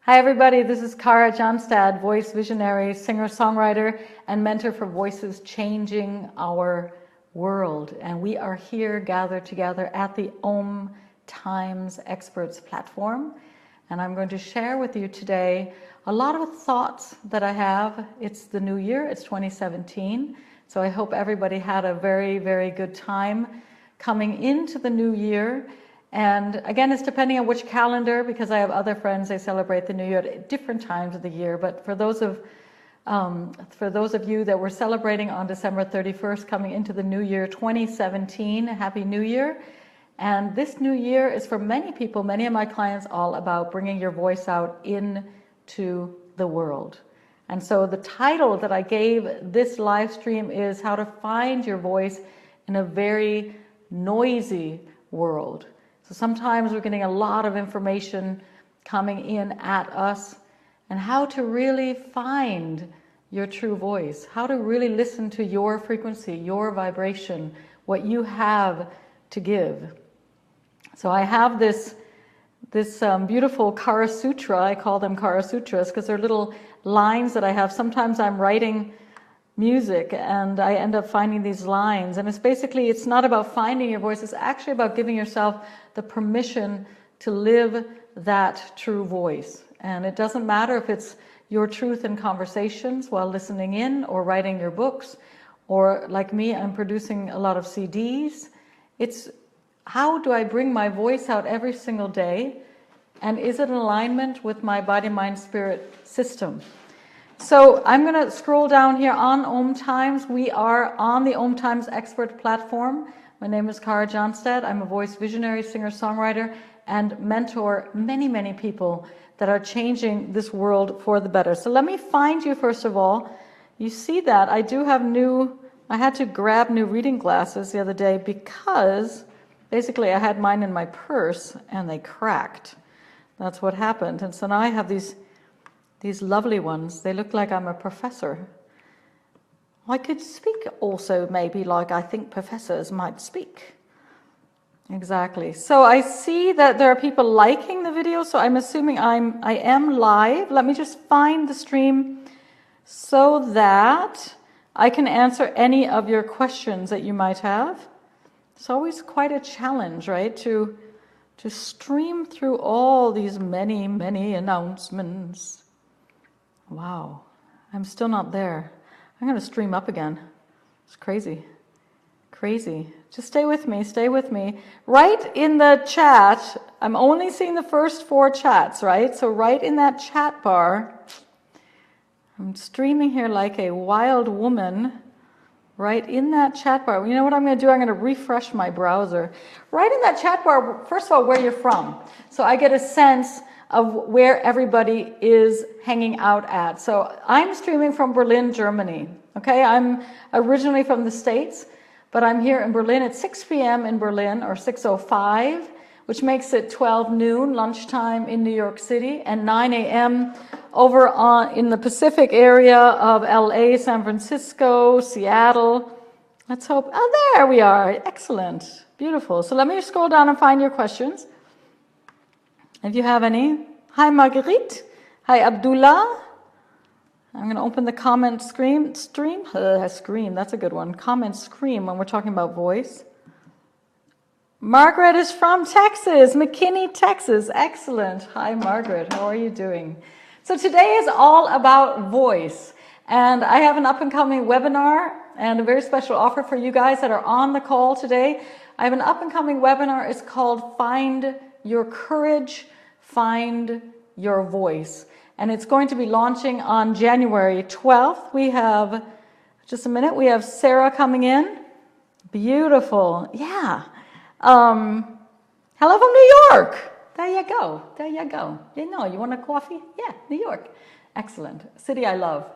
Hi everybody, this is Johnstad, voice visionary, singer-songwriter, and mentor for voices changing our world. And we are here gathered together at the Om Times Experts platform. And I'm going to share with you today a lot of thoughts that I have. It's the new year, it's 2017. So I hope everybody had a very, very good time coming into the new year. And again, it's depending on which calendar, because I have other friends, they celebrate the new year at different times of the year. But for those of you that were celebrating on December 31st, coming into the new year 2017, Happy New Year. And this new year is for many people, many of my clients, all about bringing your voice out into the world. And so the title that I gave this live stream is How to Find Your Voice in a Very Noisy World. So sometimes we're getting a lot of information coming in at us, and how to really find your true voice, how to really listen to your frequency, your vibration, what you have to give. So I have this beautiful Kara Sutra. I call them Kara Sutras because they're little lines that I have. Sometimes I'm writing music and I end up finding these lines, and it's not about finding your voice, it's actually about giving yourself the permission to live that true voice. And it doesn't matter if it's your truth in conversations while listening in or writing your books, or like me, I'm producing a lot of CDs. It's how do I bring my voice out every single day, and is it in alignment with my body, mind, spirit system? So I'm going to scroll down here on Om Times. We are on the Om Times Expert platform. My name is Kara Johnstad. I'm a voice visionary, singer-songwriter, and mentor many, many people that are changing this world for the better. So let me find you first of all. You see that I do have I had to grab new reading glasses the other day because basically I had mine in my purse and they cracked. That's what happened. And so now I have these lovely ones. They look like I'm a professor. I could speak also maybe like I think professors might speak. Exactly. So I see that there are people liking the video, so I'm assuming I am live. Let me just find the stream so that I can answer any of your questions that you might have. It's always quite a challenge, right? To stream through all these many, many announcements. Wow, I'm still not there. I'm going to stream up again. It's crazy. Crazy. Just stay with me, stay with me. Right in the chat, I'm only seeing the first 4 chats, right? So right in that chat bar, I'm streaming here like a wild woman. Right in that chat bar. You know what I'm going to do? I'm going to refresh my browser. Right in that chat bar, first of all, where you're from. So I get a sense of where everybody is hanging out at. So I'm streaming from Berlin, Germany. Okay, I'm originally from the States, but I'm here in Berlin at 6 p.m. in Berlin, or 6:05, which makes it 12 noon, lunchtime in New York City, and 9 a.m. over in the Pacific area of LA, San Francisco, Seattle. Let's hope, oh, there we are. Excellent. Beautiful. So let me scroll down and find your questions, if you have any. Hi, Marguerite. Hi, Abdullah. I'm going to open the comment stream. Scream, that's a good one. Comment scream when we're talking about voice. Margaret is from Texas, McKinney, Texas. Excellent. Hi, Margaret. How are you doing? So today is all about voice. And I have an up-and-coming webinar and a very special offer for you guys that are on the call today. I have an up-and-coming webinar. It's called Find Your Courage, Find Your Voice. And it's going to be launching on January 12th. We have, just a minute, we have Sarah coming in. Beautiful. Yeah. Hello from New York. There you go. There you go. You want a coffee? Yeah, New York. Excellent. City I love.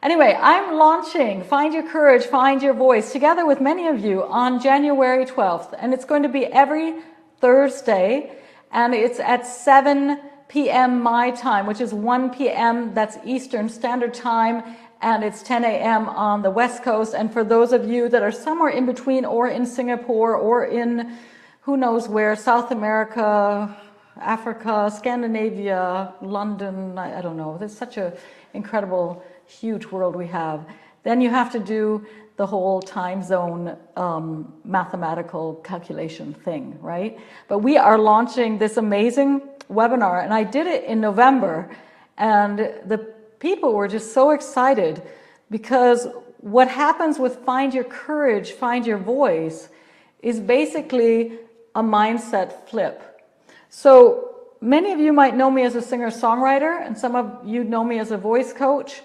Anyway, I'm launching Find Your Courage, Find Your Voice together with many of you on January 12th. And it's going to be every Thursday. And it's at 7 p.m. my time, which is 1 p.m. that's Eastern Standard Time, and it's 10 a.m. on the West Coast. And for those of you that are somewhere in between, or in Singapore, or in who knows where, South America, Africa, Scandinavia, London, I don't know. There's such an incredible, huge world we have. Then you have to do the whole time zone mathematical calculation thing, right? But we are launching this amazing webinar, and I did it in November, and the people were just so excited because what happens with Find Your Courage, Find Your Voice is basically a mindset flip. So many of you might know me as a singer-songwriter, and some of you know me as a voice coach.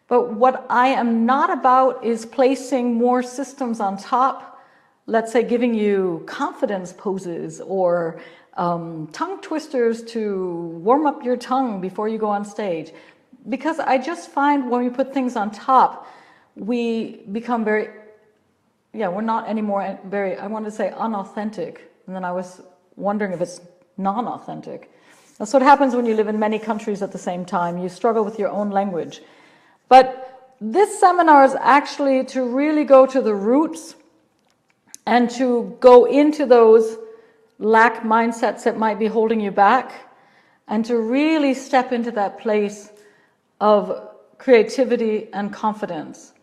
But what I am not about is placing more systems on top, let's say giving you confidence poses or tongue twisters to warm up your tongue before you go on stage. Because I just find when we put things on top, we become very, we're not anymore very, I want to say unauthentic. And then I was wondering if it's non-authentic. That's what happens when you live in many countries at the same time. You struggle with your own language. But this seminar is actually to really go to the roots and to go into those lack mindsets that might be holding you back and to really step into that place of creativity and confidence.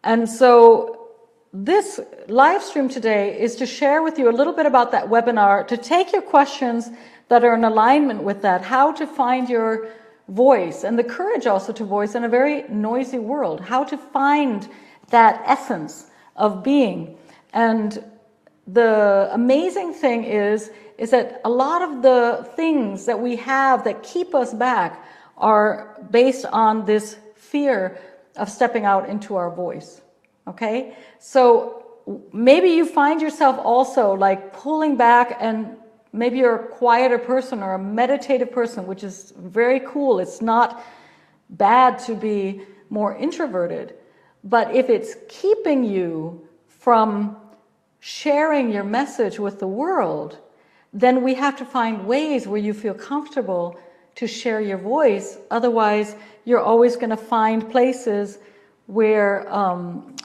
And so this live stream today is to share with you a little bit about that webinar, to take your questions that are in alignment with that, how to find your voice and the courage also to voice in a very noisy world, how to find that essence of being. And the amazing thing is that a lot of the things that we have that keep us back are based on this fear of stepping out into our voice. Okay? So maybe you find yourself also like pulling back, and maybe you're a quieter person or a meditative person, which is very cool. It's not bad to be more introverted. But if it's keeping you from sharing your message with the world, then we have to find ways where you feel comfortable to share your voice. Otherwise, you're always going to find places where,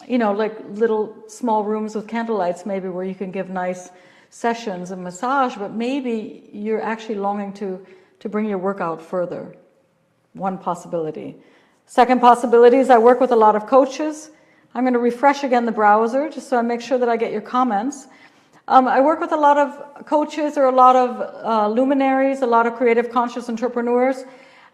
like little small rooms with candlelights, maybe where you can give nice sessions and massage, but maybe you're actually longing to bring your work out further. One possibility. Second possibility is I work with a lot of coaches. I'm going to refresh again the browser just so I make sure that I get your comments. I work with a lot of coaches or a lot of luminaries, a lot of creative conscious entrepreneurs,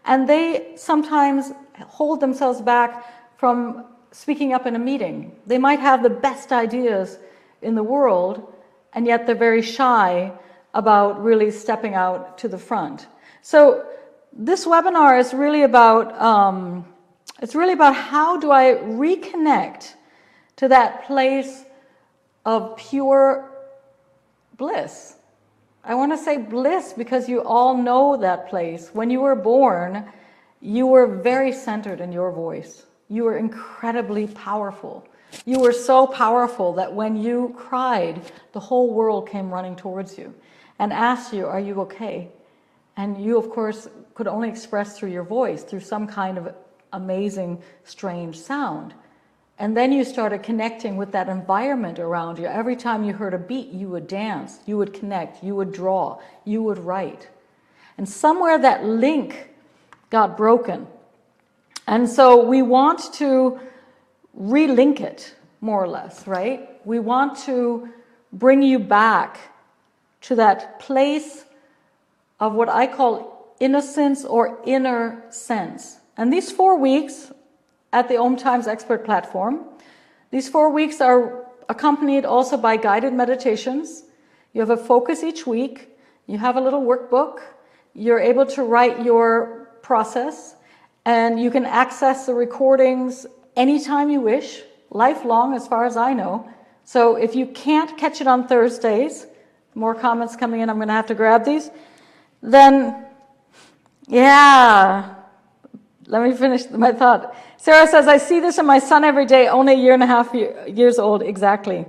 and they sometimes hold themselves back from speaking up in a meeting. They might have the best ideas in the world, and yet they're very shy about really stepping out to the front. So this webinar is really about how do I reconnect to that place of pure bliss. I want to say bliss because you all know that place. When you were born, you were very centered in your voice. You were incredibly powerful. You were so powerful that when you cried, the whole world came running towards you and asked you, are you okay? And you, of course, could only express through your voice, through some kind of amazing, strange sound. And then you started connecting with that environment around you. Every time you heard a beat, you would dance, you would connect, you would draw, you would write. And somewhere that link got broken. And so we want to relink it, more or less, right? We want to bring you back to that place of what I call innocence or inner sense. And these 4 weeks at the Om Times Expert platform, these 4 weeks are accompanied also by guided meditations. You have a focus each week. You have a little workbook. You're able to write your process, and you can access the recordings anytime you wish, lifelong as far as I know. So if you can't catch it on Thursdays, more comments coming in, I'm going to have to grab these, then yeah, let me finish my thought. Sarah says, I see this in my son every day, only 1.5 years old, exactly.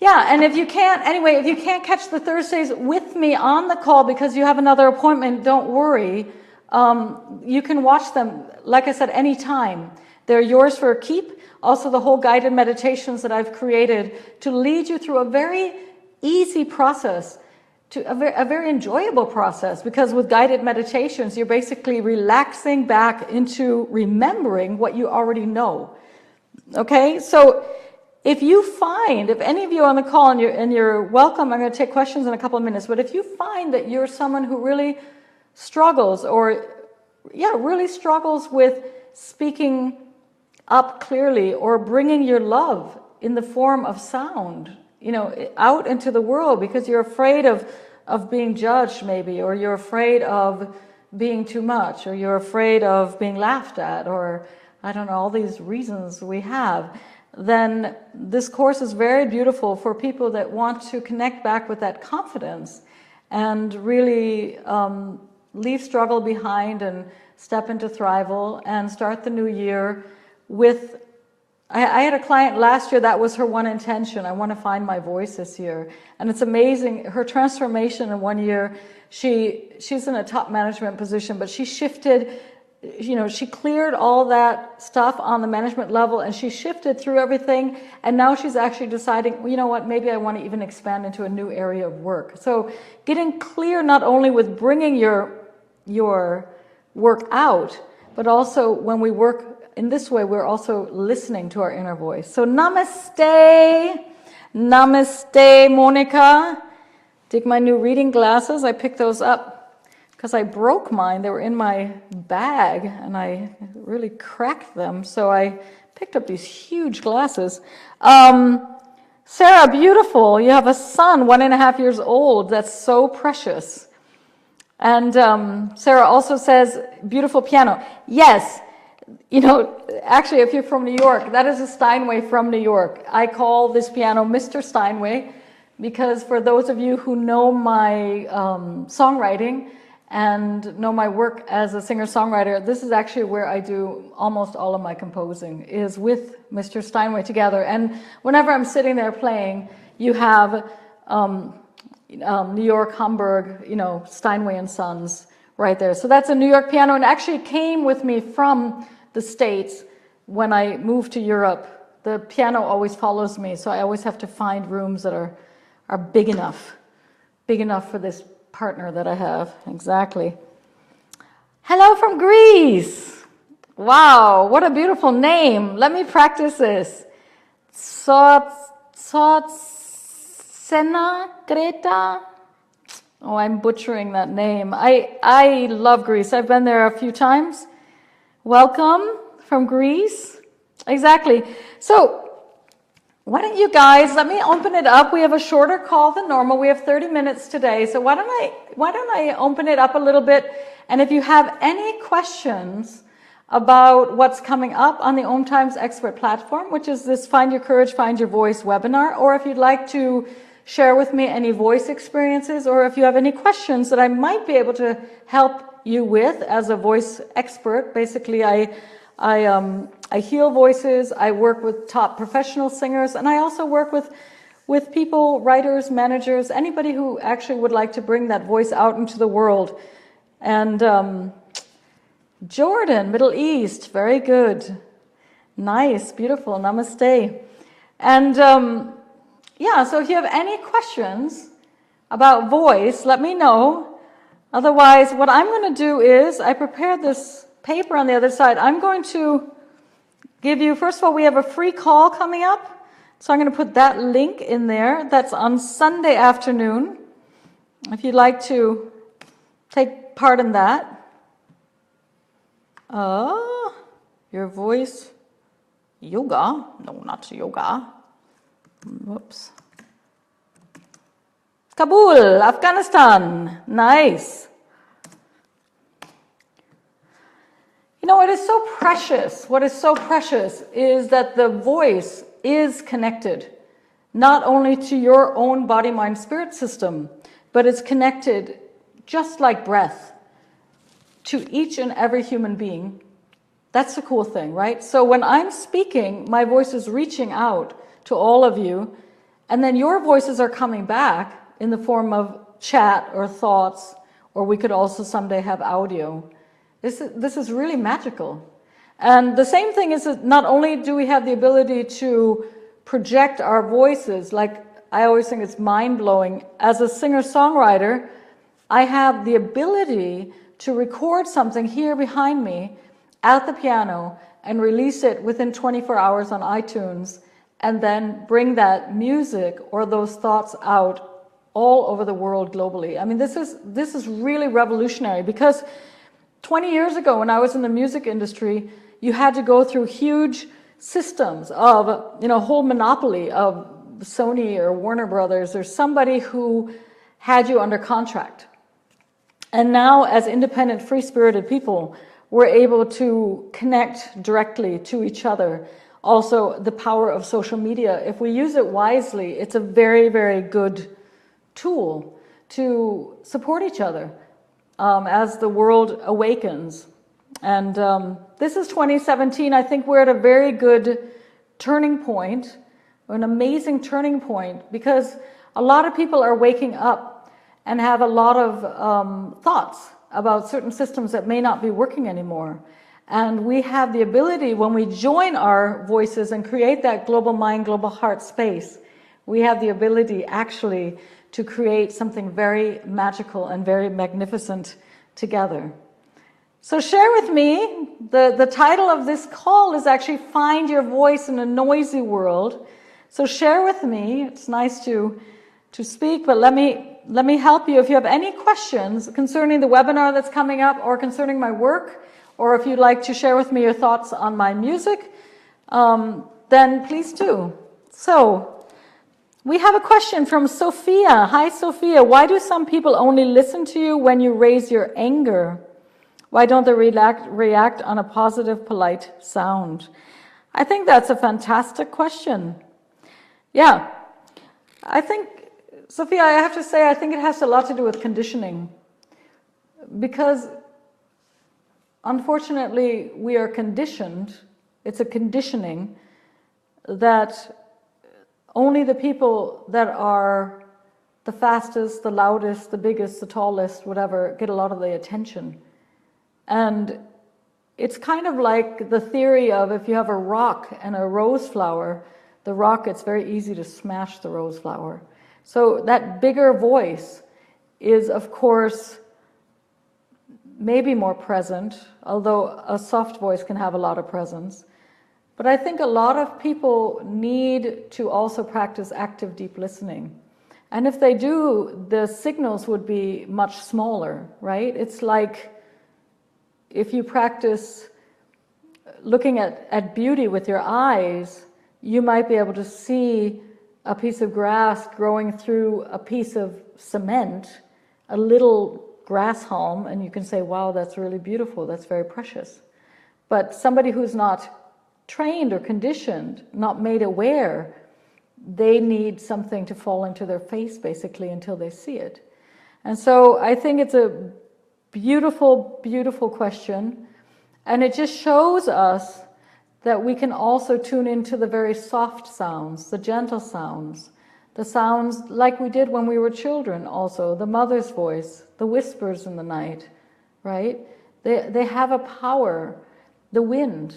Yeah, and if you can't catch the Thursdays with me on the call because you have another appointment, don't worry. You can watch them, like I said, anytime. They're yours for a keep. Also, the whole guided meditations that I've created to lead you through a very easy process a very enjoyable process, because with guided meditations, you're basically relaxing back into remembering what you already know. Okay, so if any of you on the call, and you're welcome, I'm going to take questions in a couple of minutes, but if you find that you're someone who really struggles, really struggles with speaking up clearly or bringing your love in the form of sound, out into the world, because you're afraid of being judged maybe, or you're afraid of being too much, or you're afraid of being laughed at, or I don't know, all these reasons we have, then this course is very beautiful for people that want to connect back with that confidence and really leave struggle behind and step into thrival and start the new year with... I had a client last year, that was her one intention. I want to find my voice this year. And it's amazing, her transformation in 1 year. She's in a top management position, but she shifted, she cleared all that stuff on the management level, and she shifted through everything. And now she's actually deciding, you know what, maybe I want to even expand into a new area of work. So getting clear not only with bringing your work out, but also when we work in this way, we're also listening to our inner voice. So namaste. Namaste, Monica. Dig my new reading glasses. I picked those up because I broke mine. They were in my bag and I really cracked them. So I picked up these huge glasses. Sarah, beautiful. You have a son, 1.5 years old. That's so precious. And Sarah also says, beautiful piano. Yes. Actually, if you're from New York, that is a Steinway from New York. I call this piano Mr. Steinway because for those of you who know my songwriting and know my work as a singer-songwriter, this is actually where I do almost all of my composing, is with Mr. Steinway together. And whenever I'm sitting there playing, you have New York, Hamburg, Steinway and Sons right there. So that's a New York piano, and actually came with me from the States when I moved to Europe. The piano always follows me, so I always have to find rooms that are big enough for this partner that I have. Exactly. Hello from Greece. Wow, what a beautiful name. Let me practice this. Tsotsena Greta. Oh, I'm butchering that name. I love Greece. I've been there a few times. Welcome from Greece. Exactly. So why don't you guys, let me open it up. We have a shorter call than normal. We have 30 minutes today. So why don't I open it up a little bit? And if you have any questions about what's coming up on the Om Times Expert platform, which is this Find Your Courage, Find Your Voice webinar, or if you'd like to share with me any voice experiences, or if you have any questions that I might be able to help you with as a voice expert. Basically, I heal voices, I work with top professional singers, and I also work with people, writers, managers, anybody who actually would like to bring that voice out into the world. And Jordan, Middle East, very good. Nice, beautiful, namaste. And yeah, so if you have any questions about voice, let me know. Otherwise, what I'm going to do is, I prepared this paper on the other side. I'm going to give you, first of all, we have a free call coming up. So I'm going to put that link in there. That's on Sunday afternoon. If you'd like to take part in that. Your voice yoga. No, not yoga. Whoops. Kabul, Afghanistan. Nice. What is so precious, is that the voice is connected not only to your own body, mind, spirit system, but it's connected just like breath to each and every human being. That's the cool thing, right? So when I'm speaking, my voice is reaching out to all of you, and then your voices are coming back in the form of chat or thoughts, or we could also someday have audio. This is really magical. And the same thing is that not only do we have the ability to project our voices, like I always think it's mind-blowing. As a singer-songwriter, I have the ability to record something here behind me at the piano and release it within 24 hours on iTunes, and then bring that music or those thoughts out all over the world globally. I mean, this is really revolutionary, because 20 years ago when I was in the music industry, you had to go through huge systems of, you know, a whole monopoly of Sony or Warner Brothers or somebody who had you under contract. And now, as independent, free-spirited people, we're able to connect directly to each other. Also, the power of social media. If we use it wisely, it's a very, very good tool to support each other as the world awakens. And this is 2017. I think we're at a very good turning point, an amazing turning point, because a lot of people are waking up and have a lot of thoughts about certain systems that may not be working anymore. And we have the ability, when we join our voices and create that global mind, global heart space, we have the ability actually to create something very magical and very magnificent together. So share with me, the title of this call is actually Find Your Voice in a Noisy World. So share with me. It's nice to speak, but let me help you. If you have any questions concerning the webinar that's coming up, or concerning my work, or if you'd like to share with me your thoughts on my music, then please do. So we have a question from Sophia. Hi, Sophia. Why do some people only listen to you when you raise your anger? Why don't they react on a positive, polite sound? I think that's a fantastic question. Yeah, I think, Sophia, I have to say, I think it has a lot to do with conditioning. Because, unfortunately, we are conditioned, it's a conditioning, that only the people that are the fastest, the loudest, the biggest, the tallest, whatever, get a lot of the attention. And it's kind of like the theory of, if you have a rock and a rose flower, the rock, it's very easy to smash the rose flower. So that bigger voice is, of course, maybe more present, although a soft voice can have a lot of presence. But I think a lot of people need to also practice active deep listening. And if they do, the signals would be much smaller, right? It's like if you practice looking at beauty with your eyes, you might be able to see a piece of grass growing through a piece of cement, a little grass halm, and you can say, wow, that's really beautiful, that's very precious. But somebody who's not trained or conditioned, not made aware, they need something to fall into their face, basically, until they see it. And so I think it's a beautiful, beautiful question. And it just shows us that we can also tune into the very soft sounds, the gentle sounds, the sounds like we did when we were children also, the mother's voice, the whispers in the night, right? They have a power, the wind,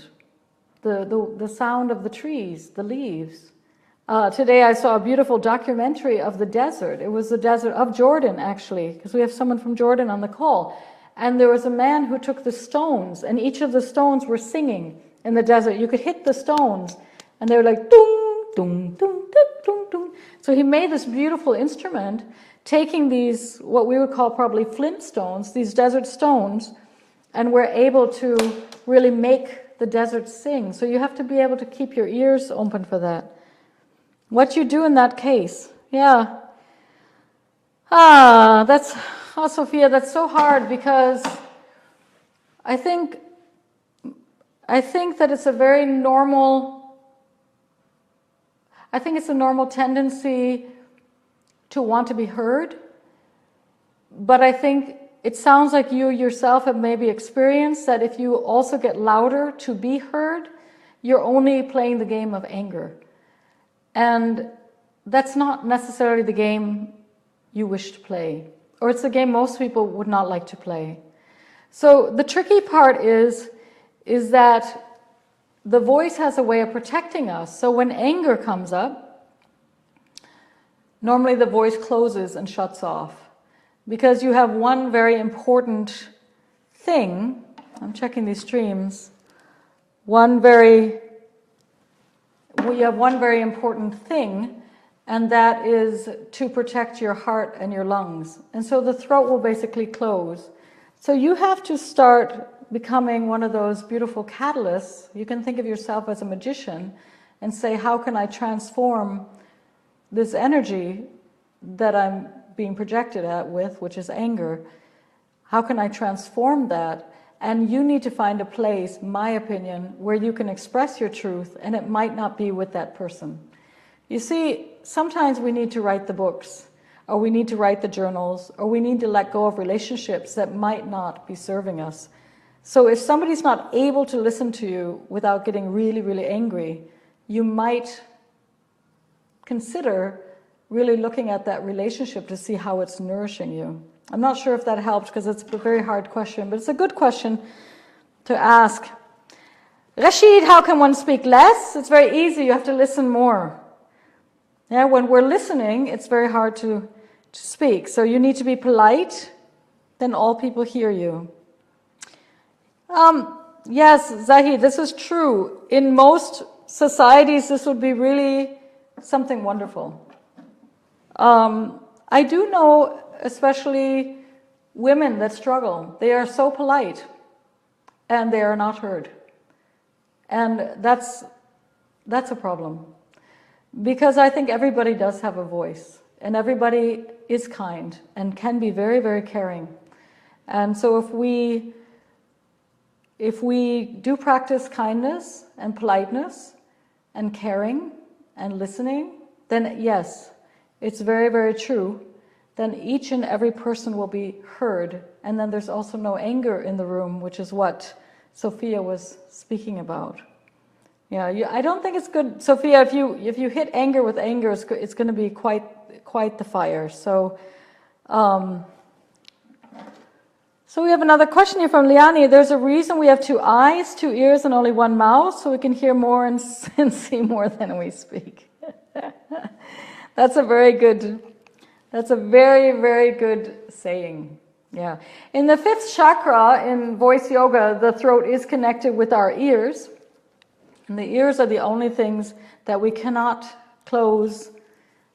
the sound of the trees, the leaves. Today I saw a beautiful documentary of the desert. It was the desert of Jordan, actually, because we have someone from Jordan on the call. And there was a man who took the stones, and each of the stones were singing in the desert. You could hit the stones, and they were like, doom, doom, doom, doom, doom, doom. So he made this beautiful instrument, taking these, what we would call probably flint stones, these desert stones, and we're able to really make the desert sing. So you have to be able to keep your ears open for that. What you do in that case? Yeah. Sophia, that's so hard, because I think that it's a very normal, I think it's a normal tendency to want to be heard. But I think it sounds like you yourself have maybe experienced that if you also get louder to be heard, you're only playing the game of anger. And that's not necessarily the game you wish to play, or it's a game most people would not like to play. So the tricky part is that the voice has a way of protecting us. So when anger comes up, normally the voice closes and shuts off. Because you have one very important thing, I'm checking these streams, we have one very important thing, and that is to protect your heart and your lungs. And so the throat will basically close. So you have to start becoming one of those beautiful catalysts. You can think of yourself as a magician and say, how can I transform this energy that I'm being projected at with, which is anger? How can I transform that? And you need to find a place, my opinion, where you can express your truth, and it might not be with that person. You see, sometimes we need to write the books, or we need to write the journals, or we need to let go of relationships that might not be serving us. So if somebody's not able to listen to you without getting really, really angry, you might consider really looking at that relationship to see how it's nourishing you. I'm not sure if that helped, because it's a very hard question, but it's a good question to ask. Rashid, how can one speak less? It's very easy. You have to listen more. Yeah, when we're listening, it's very hard to speak. So you need to be polite, then all people hear you. Yes, Zahid, this is true. In most societies, this would be really something wonderful. I do know, especially women that struggle. They are so polite, and they are not heard. And that's a problem. Because I think everybody does have a voice, and everybody is kind, and can be very, very caring. And so if we do practice kindness and politeness and caring and listening, then yes, it's very, very true. Then each and every person will be heard. And then there's also no anger in the room, which is what Sophia was speaking about. Yeah, I don't think it's good, Sophia, if you hit anger with anger, it's going to be quite the fire. So we have another question here from Liani. There's a reason we have 2 eyes, 2 ears, and only 1 mouth, so we can hear more and see more than we speak. That's a very, very good saying. Yeah. In the 5th chakra, in voice yoga, the throat is connected with our ears. And the ears are the only things that we cannot close.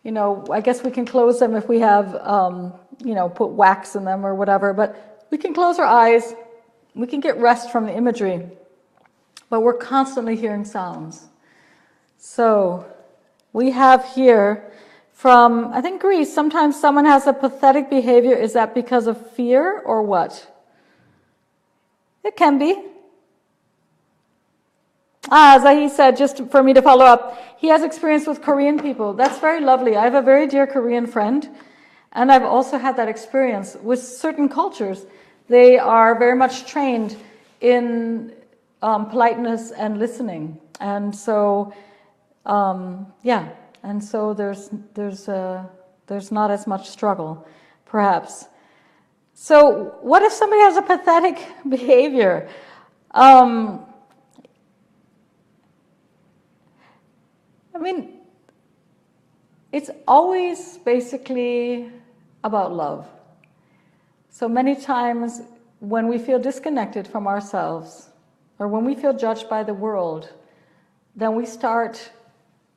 You know, I guess we can close them if we have, put wax in them or whatever. But we can close our eyes. We can get rest from the imagery. But we're constantly hearing sounds. So we have here from, I think, Greece, sometimes someone has a pathetic behavior. Is that because of fear or what? It can be. Zahi said, just for me to follow up, he has experience with Korean people. That's very lovely. I have a very dear Korean friend, and I've also had that experience with certain cultures. They are very much trained in politeness and listening. And so, and so there's not as much struggle, perhaps. So what if somebody has a pathetic behavior? I mean, it's always basically about love. So many times when we feel disconnected from ourselves, or when we feel judged by the world, then we start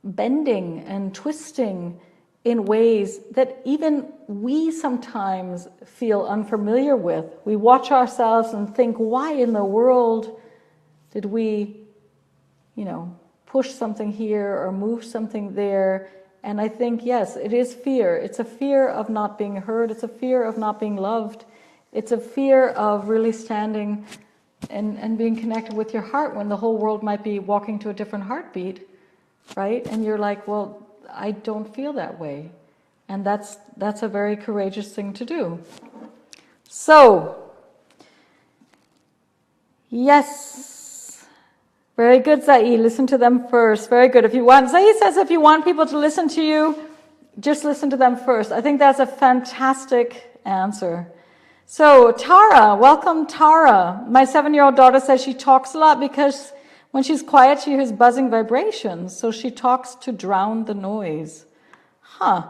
bending and twisting in ways that even we sometimes feel unfamiliar with. We watch ourselves and think, why in the world did we, push something here or move something there? And I think, yes, it is fear. It's a fear of not being heard. It's a fear of not being loved. It's a fear of really standing and being connected with your heart when the whole world might be walking to a different heartbeat, right? And you're like, well, I don't feel that way. And that's a very courageous thing to do. So, yes. Very good, Zai. Listen to them first. Very good. Zai says if you want people to listen to you, just listen to them first. I think that's a fantastic answer. So, Tara, welcome, Tara. My 7-year-old daughter says she talks a lot because when she's quiet, she hears buzzing vibrations. So she talks to drown the noise. Huh.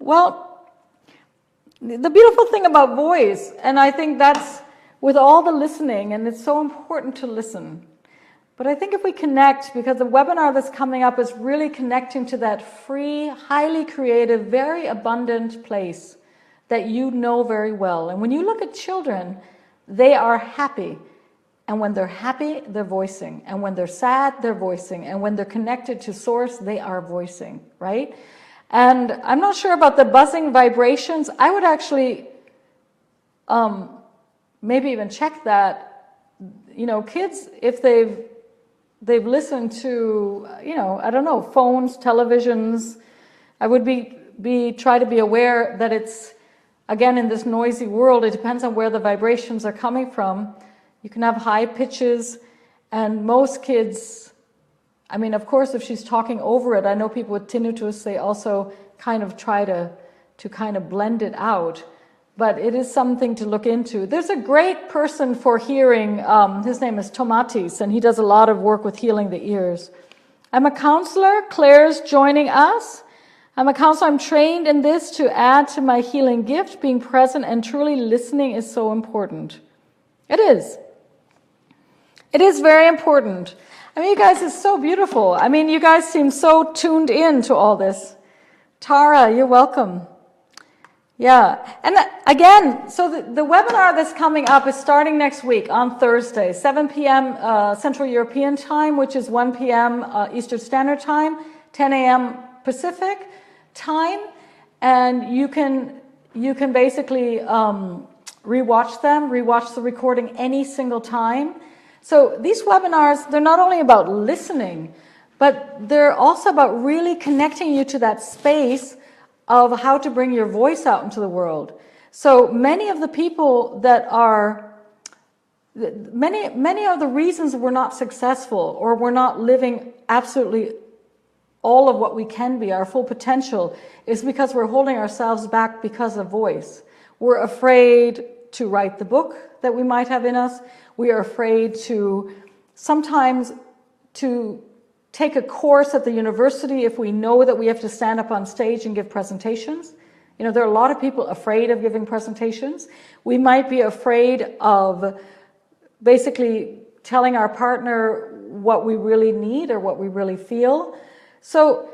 Well, the beautiful thing about voice, and I think that's with all the listening, and it's so important to listen. But I think if we connect, because the webinar that's coming up is really connecting to that free, highly creative, very abundant place that you know very well. And when you look at children, they are happy. And when they're happy, they're voicing. And when they're sad, they're voicing. And when they're connected to source, they are voicing, right? And I'm not sure about the buzzing vibrations. I would actually maybe even check that. You know, kids, if they've listened to, you know, I don't know, phones, televisions, I would try to be aware that it's, again, in this noisy world, it depends on where the vibrations are coming from. You can have high pitches, and most kids, I mean, of course, if she's talking over it, I know people with tinnitus, they also kind of try to kind of blend it out. But it is something to look into. There's a great person for hearing. His name is Tomatis, and he does a lot of work with healing the ears. I'm a counselor. Claire's joining us. I'm a counselor. I'm trained in this to add to my healing gift. Being present and truly listening is so important. It is. It is very important. I mean, you guys, it's so beautiful. I mean, you guys seem so tuned in to all this. Tara, you're welcome. Yeah, and again, so the webinar that's coming up is starting next week on Thursday, 7 p.m. Central European Time, which is 1 p.m. Eastern Standard Time, 10 a.m. Pacific Time, and you can basically rewatch the recording any single time. So these webinars, they're not only about listening, but they're also about really connecting you to that space of how to bring your voice out into the world. So many of the people that are, many of the reasons we're not successful or we're not living absolutely all of what we can be, our full potential, is because we're holding ourselves back because of voice. We're afraid to write the book that we might have in us. We are afraid to sometimes to take a course at the university if we know that we have to stand up on stage and give presentations. You know, there are a lot of people afraid of giving presentations. We might be afraid of basically telling our partner what we really need or what we really feel. So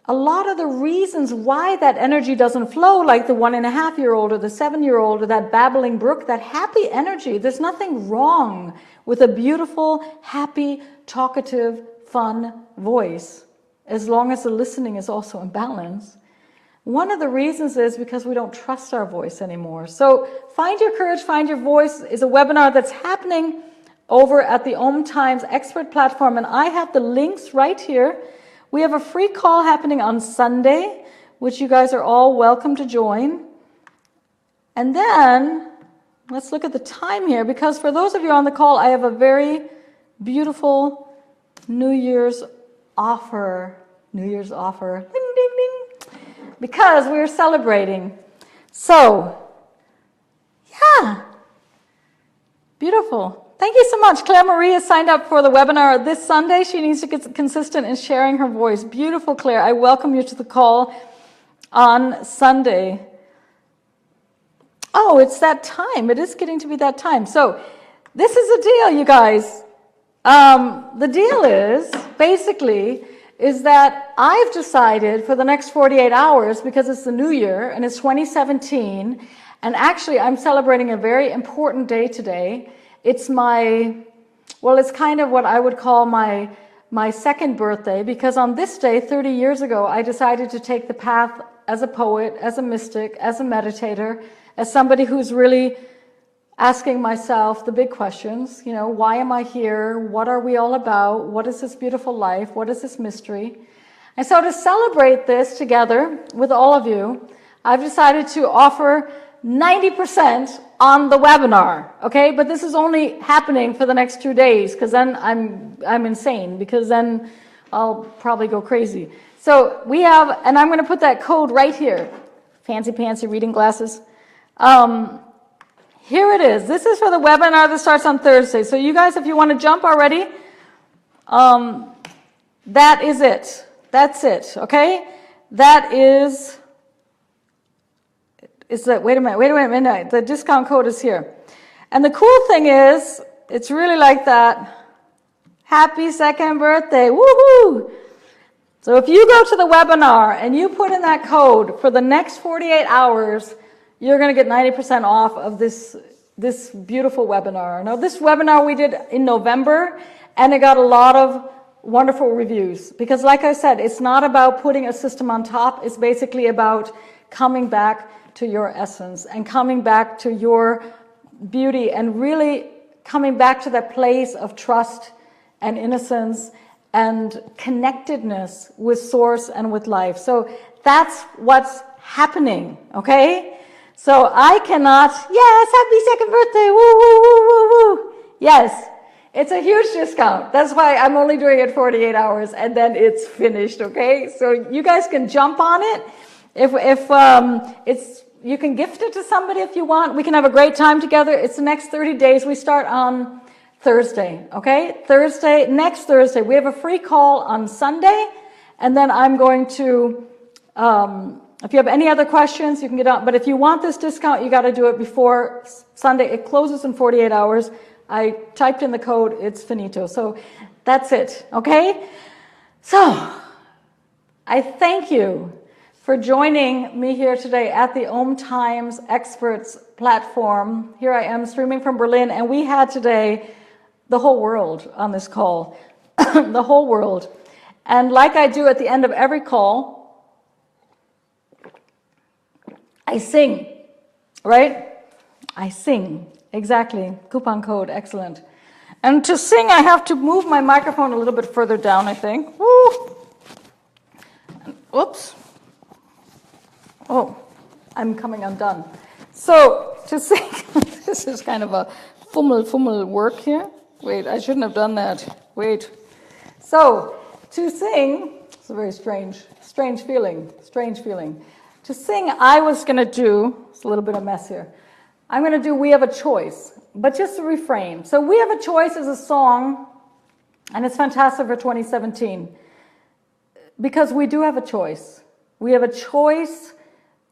a lot of the reasons why that energy doesn't flow, like the 1.5-year-old or the 7-year-old or that babbling brook, that happy energy, there's nothing wrong with a beautiful, happy, talkative, fun voice, as long as the listening is also in balance. One of the reasons is because we don't trust our voice anymore. So Find Your Courage, Find Your Voice is a webinar that's happening over at the Om Times Expert Platform, and I have the links right here. We have a free call happening on Sunday, which you guys are all welcome to join. And then, let's look at the time here, because for those of you on the call, I have a very beautiful New Year's offer. Ding, ding, ding. Because we're celebrating. So, yeah. Beautiful. Thank you so much. Claire Marie has signed up for the webinar this Sunday. She needs to get consistent in sharing her voice. Beautiful, Claire. I welcome you to the call on Sunday. Oh, it's that time. It is getting to be that time. So this is the deal, you guys. The deal is, basically, is that I've decided for the next 48 hours, because it's the new year and it's 2017, and actually I'm celebrating a very important day today. It's it's kind of what I would call my second birthday, because on this day, 30 years ago, I decided to take the path as a poet, as a mystic, as a meditator, as somebody who's really asking myself the big questions, you know, why am I here? What are we all about? What is this beautiful life? What is this mystery? And so to celebrate this together with all of you, I've decided to offer 90% on the webinar, okay? But this is only happening for the next 2 days, because then I'm insane, because then I'll probably go crazy. So we have, and I'm going to put that code right here. Fancy pantsy reading glasses. Here it is. This is for the webinar that starts on Thursday. So you guys, if you want to jump already, that is it. That's it, okay? That is is that, wait a minute, the discount code is here. And the cool thing is, it's really like that. Happy second birthday, woohoo! So if you go to the webinar and you put in that code for the next 48 hours, you're going to get 90% off of this beautiful webinar. Now, this webinar we did in November, and it got a lot of wonderful reviews. Because like I said, it's not about putting a system on top. It's basically about coming back to your essence and coming back to your beauty and really coming back to that place of trust and innocence and connectedness with source and with life. So that's what's happening, okay? So I cannot, yes, happy second birthday, woo, woo, woo, woo, woo. Yes, it's a huge discount. That's why I'm only doing it 48 hours and then it's finished, okay? So you guys can jump on it. You can gift it to somebody if you want. We can have a great time together. It's the next 30 days. We start on Thursday, okay? Next Thursday. We have a free call on Sunday, and then I'm going to, if you have any other questions, you can get on. But if you want this discount, you got to do it before Sunday. It closes in 48 hours. I typed in the code. It's finito. So that's it, okay? So I thank you for joining me here today at the Om Times Experts platform. Here I am streaming from Berlin, and we had today the whole world on this call, the whole world. And like I do at the end of every call, I sing, right? I sing, exactly. Coupon code, excellent. And to sing, I have to move my microphone a little bit further down, I think. Woo! Oops. Oh, I'm coming undone. So to sing, this is kind of a fummel work here. Wait, I shouldn't have done that. Wait. So to sing, it's a very strange feeling. To sing, I was going to do, it's a little bit of a mess here. I'm going to do We Have a Choice, but just the refrain. So We Have a Choice is a song, and it's fantastic for 2017 because we do have a choice. We have a choice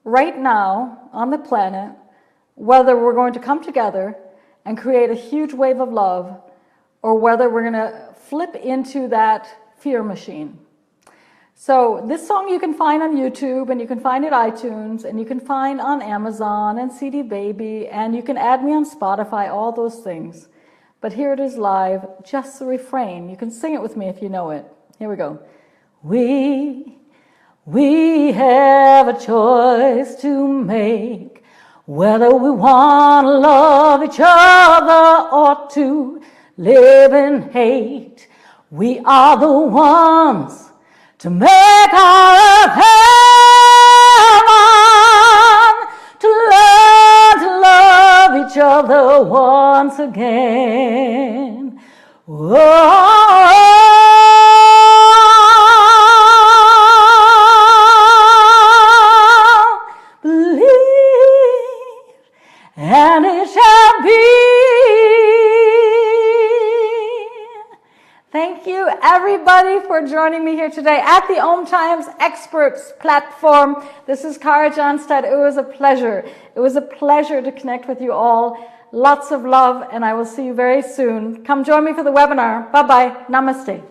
right now on the planet whether we're going to come together and create a huge wave of love or whether we're going to flip into that fear machine. So this song you can find on YouTube, and you can find it iTunes, and you can find on Amazon and CD Baby, and you can add me on Spotify, all those things. But here it is live, just the refrain. You can sing it with me if you know it. Here we go. We have a choice to make, whether we want to love each other or to live in hate. We are the ones to make our earth heaven, to learn to love each other once again. Believe, and it shall be. Thank you, everybody, for joining me here today at the Om Times Experts platform. This is Kara Johnstad. It was a pleasure. It was a pleasure to connect with you all. Lots of love, and I will see you very soon. Come join me for the webinar. Bye-bye. Namaste.